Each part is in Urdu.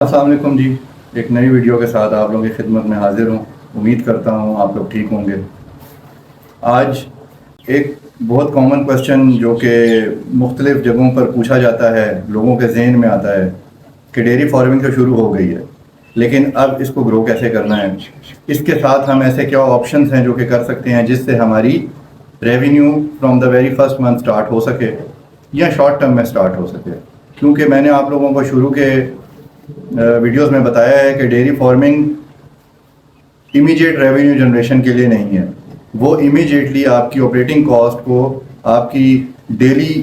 السلام علیکم جی، ایک نئی ویڈیو کے ساتھ آپ لوگوں کی خدمت میں حاضر ہوں۔ امید کرتا ہوں آپ لوگ ٹھیک ہوں گے۔ آج ایک بہت کامن کویسچن جو کہ مختلف جگہوں پر پوچھا جاتا ہے، لوگوں کے ذہن میں آتا ہے کہ ڈیری فارمنگ تو شروع ہو گئی ہے، لیکن اب اس کو گرو کیسے کرنا ہے؟ اس کے ساتھ ہم ایسے کیا آپشنز ہیں جو کہ کر سکتے ہیں جس سے ہماری revenue from the very first month start ہو سکے یا شارٹ ٹرم میں سٹارٹ ہو سکے؟ کیونکہ میں نے آپ لوگوں کو شروع کے ویڈیوز میں بتایا ہے کہ dairy farming immediate revenue generation کے لیے نہیں ہے۔ وہ امیجیٹلی آپ کی آپریٹنگ کاسٹ کو، آپ کی ڈیلی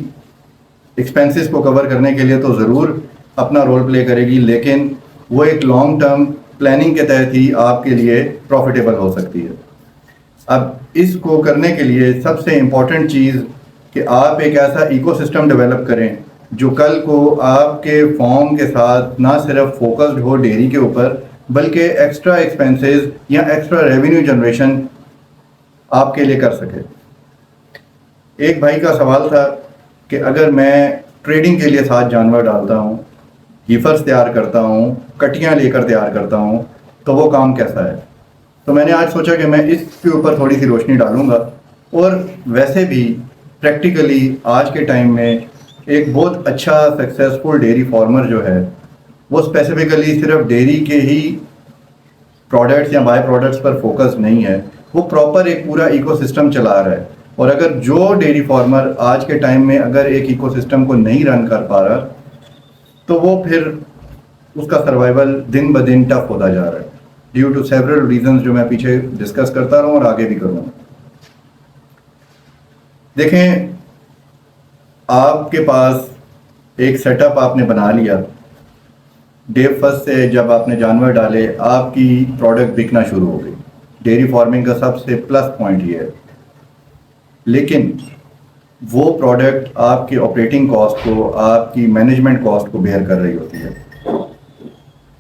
ایکسپینسز کو کور کرنے کے لیے تو ضرور اپنا رول پلے کرے گی، لیکن وہ ایک لانگ ٹرم پلاننگ کے تحت ہی آپ کے لیے پروفیٹیبل ہو سکتی ہے۔ اب اس کو کرنے کے لیے سب سے امپورٹنٹ چیز کہ آپ ایک ایسا ایکو سسٹم ڈیولپ کریں جو کل کو آپ کے فارم کے ساتھ نہ صرف فوکسڈ ہو ڈیری کے اوپر، بلکہ ایکسٹرا ایکسپینسز یا ایکسٹرا ریونیو جنریشن آپ کے لیے کر سکے۔ ایک بھائی کا سوال تھا کہ اگر میں ٹریڈنگ کے لیے 7 جانور ڈالتا ہوں، ہیفرز تیار کرتا ہوں، کٹیاں لے کر تیار کرتا ہوں، تو وہ کام کیسا ہے؟ تو میں نے آج سوچا کہ میں اس کے اوپر تھوڑی سی روشنی ڈالوں گا۔ اور ویسے بھی پریکٹیکلی آج کے ٹائم میں ایک بہت اچھا سکسیزفل ڈیری فارمر جو ہے وہ اسپیسیفکلی صرف ڈیری کے ہی پروڈکٹس یا بائی پروڈکٹس پر فوکس نہیں ہے، وہ پراپر ایک پورا ایکو سسٹم چلا رہا ہے۔ اور اگر جو ڈیری فارمر آج کے ٹائم میں اگر ایک ایکو سسٹم کو نہیں رن کر پا رہا تو وہ پھر اس کا سروائیول دن بدن ٹف ہوتا جا رہا ہے، ڈیو ٹو سیورل ریزنز جو میں پیچھے ڈسکس کرتا رہوں اور آگے بھی کروں۔ دیکھیں، آپ کے پاس ایک سیٹ اپ آپ نے بنا لیا، ڈے فرسٹ سے جب آپ نے جانور ڈالے آپ کی پروڈکٹ بکنا شروع ہو گئی۔ ڈیری فارمنگ کا سب سے پلس پوائنٹ یہ ہے، لیکن وہ پروڈکٹ آپ کی آپریٹنگ کاسٹ کو، آپ کی مینجمنٹ کاسٹ کو بیئر کر رہی ہوتی ہے۔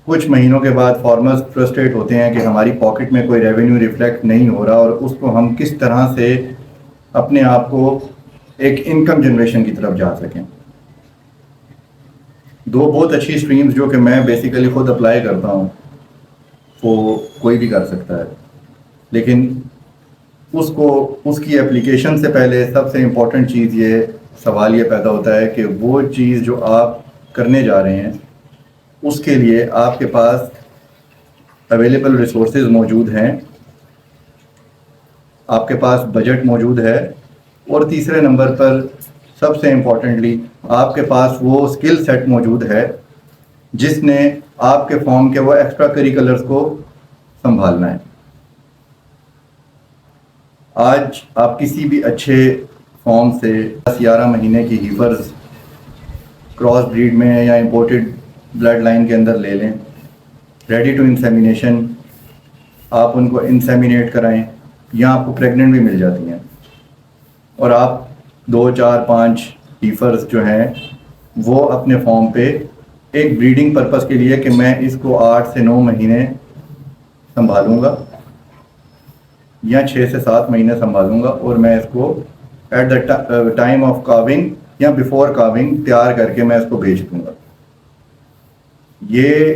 کچھ مہینوں کے بعد فارمرز فرسٹریٹ ہوتے ہیں کہ ہماری پاکٹ میں کوئی ریونیو ریفلیکٹ نہیں ہو رہا، اور اس کو ہم کس طرح سے اپنے آپ کو ایک انکم جنریشن کی طرف جا سکیں۔ دو بہت اچھی اسٹریمز جو کہ میں بیسیکلی خود اپلائی کرتا ہوں، وہ کوئی بھی کر سکتا ہے، لیکن اس کی اپلیکیشن سے پہلے سب سے امپورٹنٹ چیز یہ سوال یہ پیدا ہوتا ہے کہ وہ چیز جو آپ کرنے جا رہے ہیں اس کے لیے آپ کے پاس اویلیبل ریسورسز موجود ہیں، آپ کے پاس بجٹ موجود ہے، اور تیسرے نمبر پر سب سے امپورٹنٹلی آپ کے پاس وہ اسکل سیٹ موجود ہے جس نے آپ کے فارم کے وہ ایکسٹرا کریکولرز کو سنبھالنا ہے۔ آج آپ کسی بھی اچھے فارم سے 10-11 مہینے کی ہیفرز کراس بریڈ میں یا امپورٹڈ بلڈ لائن کے اندر لے لیں، ریڈی ٹو انسیمینیشن، آپ ان کو انسیمینیٹ کرائیں، یا آپ کو پریگننٹ بھی مل جاتی ہیں، اور آپ 2-4-5 ہیفرز جو ہیں وہ اپنے فارم پہ ایک بریڈنگ پرپس کے لیے کہ میں اس کو 8 سے 9 مہینے سنبھالوں گا یا 6 سے 7 مہینے سنبھالوں گا، اور میں اس کو ایٹ دا ٹائم آف کاونگ یا بیفور کاونگ تیار کر کے میں اس کو بیچ دوں گا۔ یہ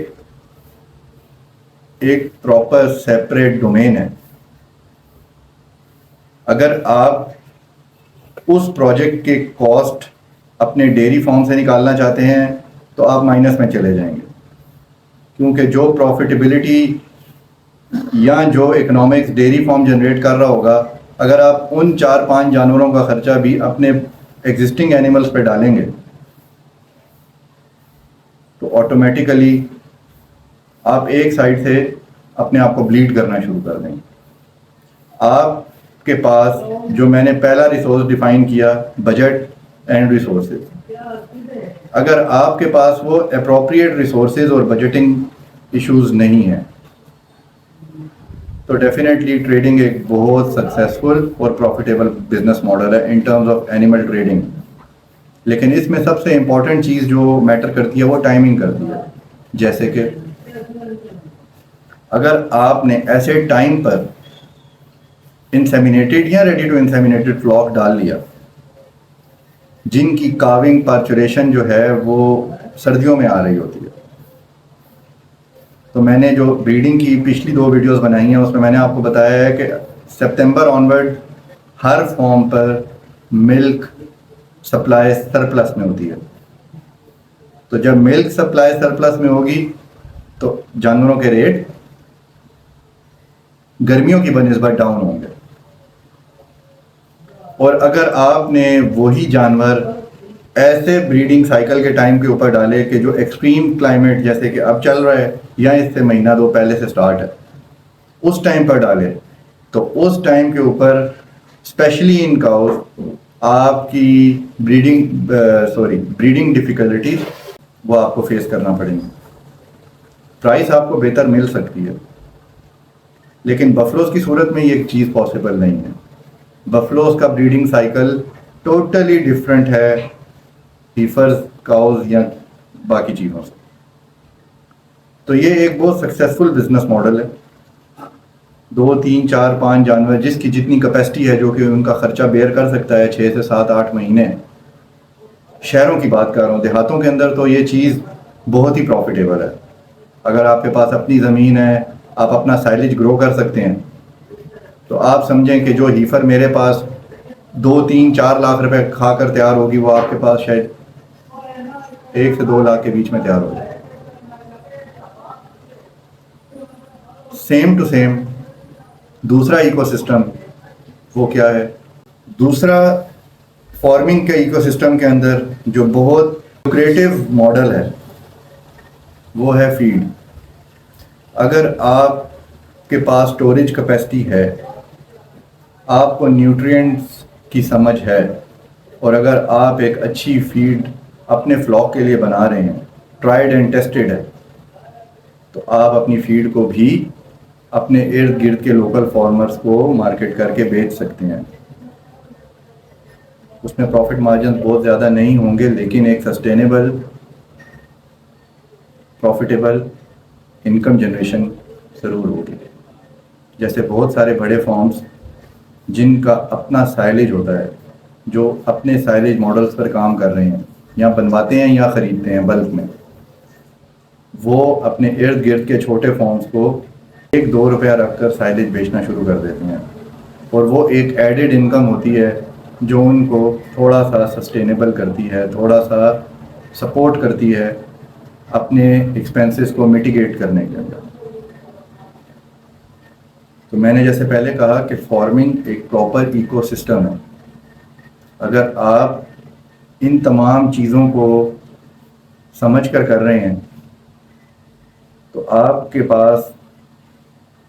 ایک پراپر سیپریٹ ڈومین ہے۔ اگر آپ اس پروجیکٹ کے کاسٹ اپنے ڈیری فارم سے نکالنا چاہتے ہیں تو آپ مائنس میں چلے جائیں گے، کیونکہ جو پروفیٹیبلٹی یا جو اکنامکس ڈیری فارم جنریٹ کر رہا ہوگا، اگر آپ ان 4-5 جانوروں کا خرچہ بھی اپنے ایگزسٹنگ اینیملز پہ ڈالیں گے تو آٹومیٹیکلی آپ ایک سائڈ سے اپنے آپ کو بلیڈ کرنا شروع کر دیں گے۔ آپ کے پاس جو میں نے پہلا ریسورس ڈیفائن کیا، بجٹ اینڈ ریسورسز، اگر آپ کے پاس وہ اپروپریٹ ریسورسز اور بجٹنگ ایشوز نہیں ہیں تو ڈیفینیٹلی ٹریڈنگ ایک بہت سکسیزفل اور پروفیٹیبل بزنس ماڈل ہے in terms of animal trading. لیکن اس میں سب سے امپورٹنٹ چیز جو میٹر کرتی ہے وہ ٹائمنگ کرتی ہے۔ جیسے کہ اگر آپ نے ایسے ٹائم پر انسیمینیٹڈ یا ریڈی ٹو انسیمینیٹڈ فلاک ڈال لیا جن کی کاونگ پارچوریشن جو ہے وہ سردیوں میں آ رہی ہوتی ہے، تو میں نے جو بریڈنگ کی پچھلی 2 ویڈیوز بنائی ہیں اس میں میں نے آپ کو بتایا ہے کہ سپتمبر آنورڈ ہر فارم پر ملک سپلائی سرپلس میں ہوتی ہے. تو جب ملک سپلائی سرپلس میں ہوگی تو جانوروں کے ریٹ گرمیوں کی بنسبت ڈاؤن ہوں گے. اور اگر آپ نے وہی جانور ایسے بریڈنگ سائیکل کے ٹائم کے اوپر ڈالے کہ جو ایکسٹریم کلائمیٹ جیسے کہ اب چل رہا ہے یا اس سے مہینہ 2 پہلے سے سٹارٹ ہے اس ٹائم پر ڈالے تو اس ٹائم کے اوپر اسپیشلی ان کاؤز آپ کی بریڈنگ ڈیفیکلٹیز وہ آپ کو فیس کرنا پڑیں گی. پرائس آپ کو بہتر مل سکتی ہے لیکن بفلوز کی صورت میں یہ چیز پاسبل نہیں ہے. بفلوز کا بریڈنگ سائیکل ٹوٹلی ڈفرینٹ ہے ہیفرز کاؤز یا باقی چیزوں سے. تو یہ ایک بہت سکسیزفل بزنس ماڈل ہے. 2 3 4 5 جانور جس کی جتنی کیپیسٹی ہے جو کہ ان کا خرچہ بیئر کر سکتا ہے 6 سے 7 8 مہینے. شہروں کی بات کر رہا ہوں, دیہاتوں کے اندر تو یہ چیز بہت ہی پروفیٹیبل ہے. اگر آپ کے پاس اپنی زمین ہے, آپ اپنا سائلیج گرو کر سکتے ہیں, تو آپ سمجھیں کہ جو ہیفر میرے پاس 2 3 4 لاکھ روپے کھا کر تیار ہوگی وہ آپ کے پاس شاید 1 سے 2 لاکھ کے بیچ میں تیار ہو جائے. سیم ٹو سیم دوسرا ایکو سسٹم وہ کیا ہے؟ دوسرا فارمنگ کے ایکو سسٹم کے اندر جو بہت لوکریٹو ماڈل ہے وہ ہے فیڈ. اگر آپ کے پاس سٹوریج کیپیسٹی ہے, آپ کو نیوٹرینٹس کی سمجھ ہے, اور اگر آپ ایک اچھی فیڈ اپنے فلاک کے لیے بنا رہے ہیں, ٹرائیڈ اینڈ ٹیسٹڈ ہے, تو آپ اپنی فیڈ کو بھی اپنے ارد گرد کے لوکل فارمرز کو مارکیٹ کر کے بیچ سکتے ہیں. اس میں پروفٹ مارجنز بہت زیادہ نہیں ہوں گے لیکن ایک سسٹینیبل پروفیٹیبل انکم جنریشن ضرور ہوگی. جیسے بہت سارے بڑے فارمز جن کا اپنا سائلیج ہوتا ہے, جو اپنے سائلیج ماڈلز پر کام کر رہے ہیں یا بنواتے ہیں یا خریدتے ہیں بلک میں, وہ اپنے ارد گرد کے چھوٹے فارمز کو 1-2 روپیہ رکھ کر سائلیج بیچنا شروع کر دیتے ہیں, اور وہ ایک ایڈڈ انکم ہوتی ہے جو ان کو تھوڑا سا سسٹینیبل کرتی ہے, تھوڑا سا سپورٹ کرتی ہے اپنے ایکسپینسز کو میٹیگیٹ کرنے کے اندر. تو میں نے جیسے پہلے کہا کہ فارمنگ ایک پراپر ایکو سسٹم ہے. اگر آپ ان تمام چیزوں کو سمجھ کر رہے ہیں تو آپ کے پاس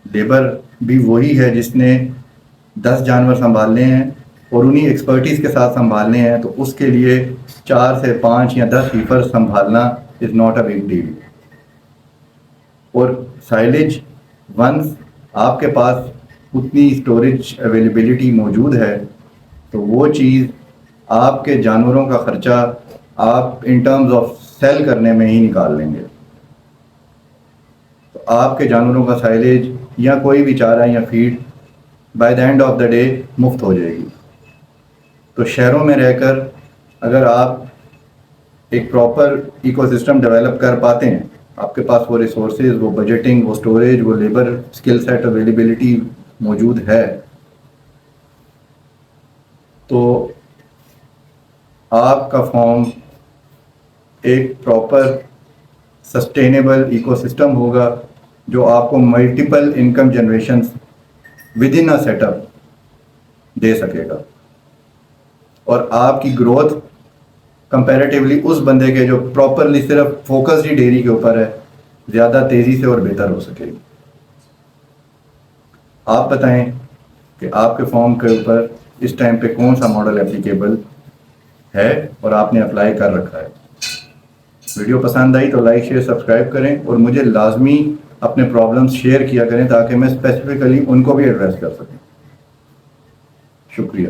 لیبر بھی وہی ہے جس نے 10 جانور سنبھالنے ہیں اور انہی ایکسپرٹیز کے ساتھ سنبھالنے ہیں, تو اس کے لیے 4 سے 5 یا 10 ہیفر سنبھالنا is not a big deal. اور سائلیج ونس آپ کے پاس اتنی اسٹوریج اویلیبلٹی موجود ہے تو وہ چیز آپ کے جانوروں کا خرچہ آپ ان ٹرمز آف سیل کرنے میں ہی نکال لیں گے. تو آپ کے جانوروں کا سائلیج یا کوئی بھی چارہ یا feed by the end of the day مفت ہو جائے گی. تو شہروں میں رہ کر اگر آپ ایک پراپر ایکو سسٹم ڈیولپ کر پاتے ہیں, آپ کے پاس وہ ریسورسز, وہ بجٹنگ, وہ اسٹوریج, وہ لیبر اسکل سیٹ اویلیبلٹی موجود ہے, تو آپ کا فارم ایک پراپر سسٹینیبل ایکو سسٹم ہوگا جو آپ کو multiple income generations with in a set up دے سکے گا, اور آپ کی گروتھ کمپیریٹیولی اس بندے کے جو پراپرلی صرف فوکس ہی ڈیری کے اوپر ہے زیادہ تیزی سے اور بہتر ہو سکے گی. آپ بتائیں کہ آپ کے فارم کے اوپر اس ٹائم پہ کون سا ماڈل اپلیکیبل ہے اور آپ نے اپلائی کر رکھا ہے. ویڈیو پسند آئی تو لائک شیئر سبسکرائب کریں, اور مجھے لازمی اپنے پرابلمس شیئر کیا کریں تاکہ میں اسپیسیفکلی ان کو بھی ایڈریس کر سکوں. شکریہ.